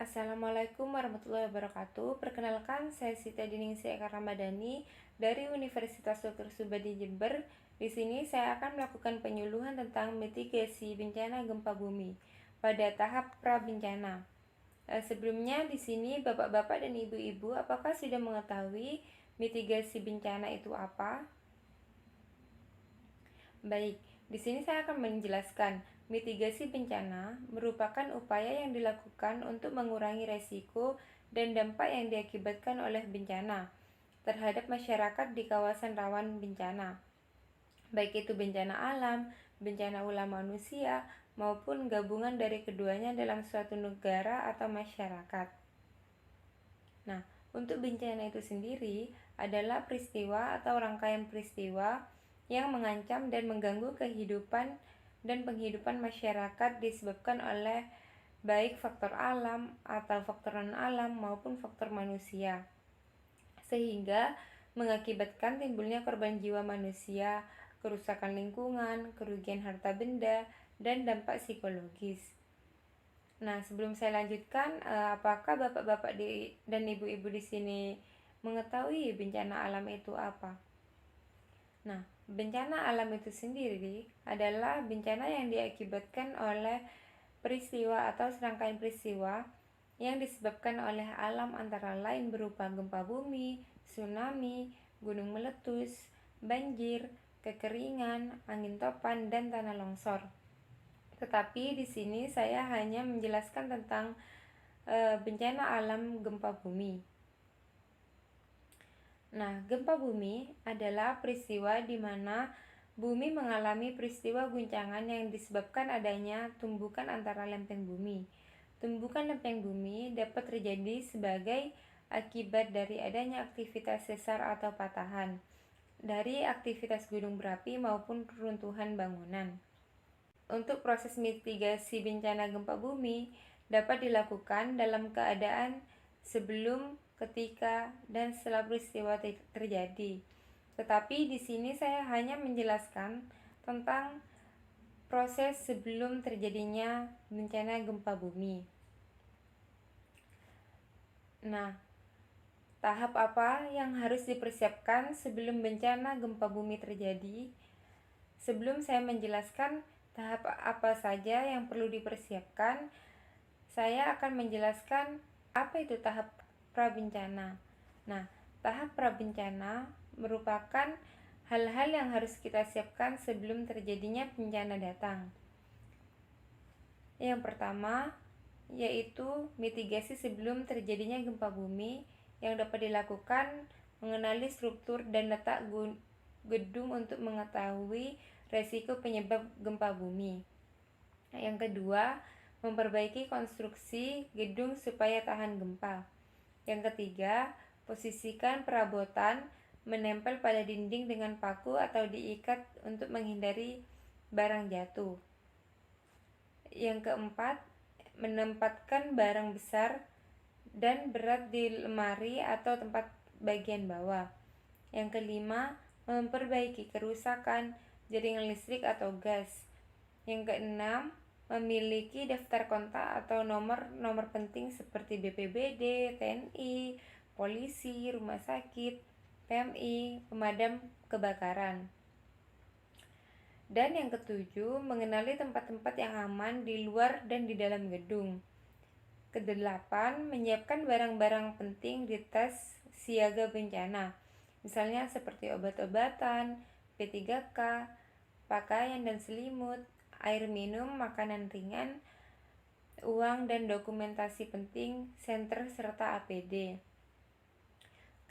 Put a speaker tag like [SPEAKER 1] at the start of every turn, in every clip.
[SPEAKER 1] Assalamualaikum warahmatullahi wabarakatuh. Perkenalkan, saya Sita Diningsih Eka Ramadhani dari Universitas Dr. Subadi Jember. Di sini saya akan melakukan penyuluhan tentang mitigasi bencana gempa bumi pada tahap pra-bencana. Sebelumnya di sini Bapak-bapak dan Ibu-ibu, apakah sudah mengetahui mitigasi bencana itu apa? Baik, di sini saya akan menjelaskan. Mitigasi bencana merupakan upaya yang dilakukan untuk mengurangi resiko dan dampak yang diakibatkan oleh bencana terhadap masyarakat di kawasan rawan bencana, baik itu bencana alam, bencana ulah manusia, maupun gabungan dari keduanya dalam suatu negara atau masyarakat. Nah, untuk bencana itu sendiri adalah peristiwa atau rangkaian peristiwa yang mengancam dan mengganggu kehidupan dan penghidupan masyarakat disebabkan oleh baik faktor alam atau faktor non-alam maupun faktor manusia, sehingga mengakibatkan timbulnya korban jiwa manusia, kerusakan lingkungan, kerugian harta benda, dan dampak psikologis. Nah, sebelum saya lanjutkan, apakah bapak-bapak dan ibu-ibu di sini mengetahui bencana alam itu apa? Nah, bencana alam itu sendiri adalah bencana yang diakibatkan oleh peristiwa atau serangkaian peristiwa yang disebabkan oleh alam antara lain berupa gempa bumi, tsunami, gunung meletus, banjir, kekeringan, angin topan, dan tanah longsor. Tetapi di sini saya hanya menjelaskan tentang bencana alam gempa bumi. Nah, gempa bumi adalah peristiwa di mana bumi mengalami peristiwa guncangan yang disebabkan adanya tumbukan antara lempeng bumi. Tumbukan lempeng bumi dapat terjadi sebagai akibat dari adanya aktivitas sesar atau patahan dari aktivitas gunung berapi maupun runtuhan bangunan. Untuk proses mitigasi bencana gempa bumi dapat dilakukan dalam keadaan sebelum, ketika, dan setelah peristiwa terjadi. Tetapi di sini saya hanya menjelaskan tentang proses sebelum terjadinya bencana gempa bumi. Nah, tahap apa yang harus dipersiapkan sebelum bencana gempa bumi terjadi? Sebelum saya menjelaskan tahap apa saja yang perlu dipersiapkan, saya akan menjelaskan apa itu tahap prabencana. Nah, tahap prabencana merupakan hal-hal yang harus kita siapkan sebelum terjadinya bencana datang. Yang pertama yaitu mitigasi sebelum terjadinya gempa bumi yang dapat dilakukan mengenali struktur dan letak gedung untuk mengetahui resiko penyebab gempa bumi. Yang kedua, memperbaiki konstruksi gedung supaya tahan gempa. Yang ketiga, posisikan perabotan menempel pada dinding dengan paku atau diikat untuk menghindari barang jatuh. Yang keempat, menempatkan barang besar dan berat di lemari atau tempat bagian bawah. Yang kelima, memperbaiki kerusakan jaringan listrik atau gas. Yang keenam, memiliki daftar kontak atau nomor penting seperti BPBD, TNI, polisi, rumah sakit, PMI, pemadam kebakaran. Dan yang ketujuh, mengenali tempat-tempat yang aman di luar dan di dalam gedung. Kedelapan, menyiapkan barang-barang penting di tas siaga bencana, misalnya seperti obat-obatan, P3K, pakaian dan selimut, air minum, makanan ringan, uang dan dokumentasi penting, senter serta APD.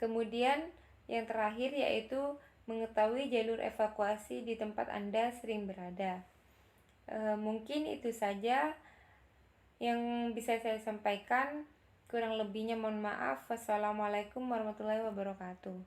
[SPEAKER 1] Kemudian yang terakhir yaitu mengetahui jalur evakuasi di tempat Anda sering berada. Mungkin itu saja yang bisa saya sampaikan. Kurang lebihnya mohon maaf. Wassalamualaikum warahmatullahi wabarakatuh.